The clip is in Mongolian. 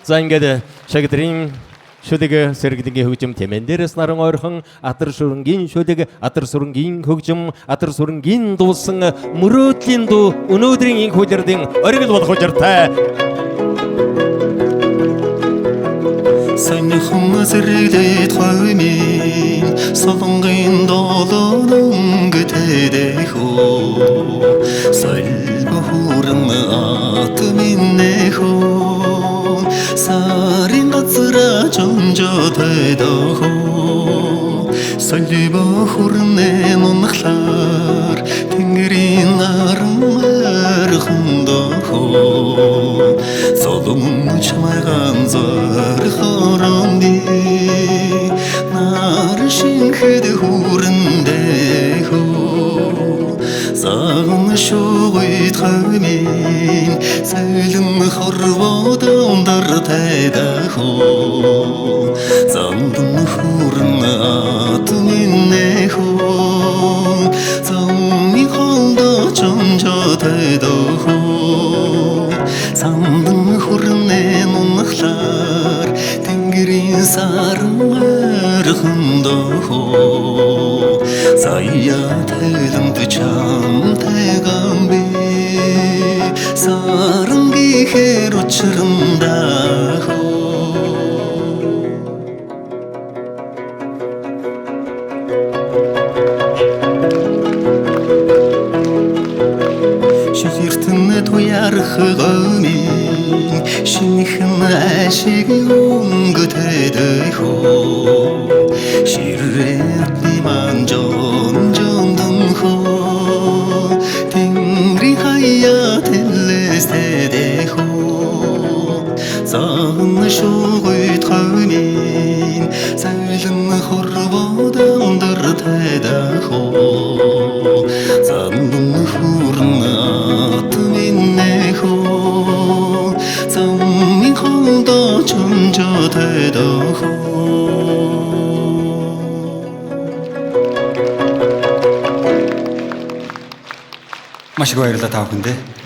За ингээд шагдрын шүдэг сэргдэнгийн хөгжим тэмэн дээрээс наран ойрхон атар сүрэнгийн шүдэг атар сүрэнгийн хөгжим атар сүрэнгийн дуусан мөрөөдлийн дуу өнөөдрийн инх хүлэрдийн оргил болох учиртай Саньхан зэрэгдээд хоймын солонгын долоон гэтэдэх оо сальбахурн атминнэх оо сарын газра жонжотэдэх оо сальбахурнэ нунхлаар тэнгэрийн нармар хүндөх оо солон чамайган зорхоронди наршинхэд хүрэндэх зан шугойт хэмээн зэлэн хорвоод өндөр тайдах зандан хүрэн атминнэх замми холдо чонжо тайдах зандан хүрнэ нунхлаар тэнгэрийн сармар хөндөхөө заяа тэлэнд чамтайгамби сарангихэр учрандахөө шихэртэн туярх гомин шинхэн ашиг өнгөтэдэх оо ширэтни манжон жондонхоо тэнгри хаяа тэлэстэдэх оо зан шугойт гомин зайлэн хорвоод өндөр тайдах оо зандан хүрэн атминнэх оо замми холдо чонжотэдэх маш их баярлалаа та бүхэндээ.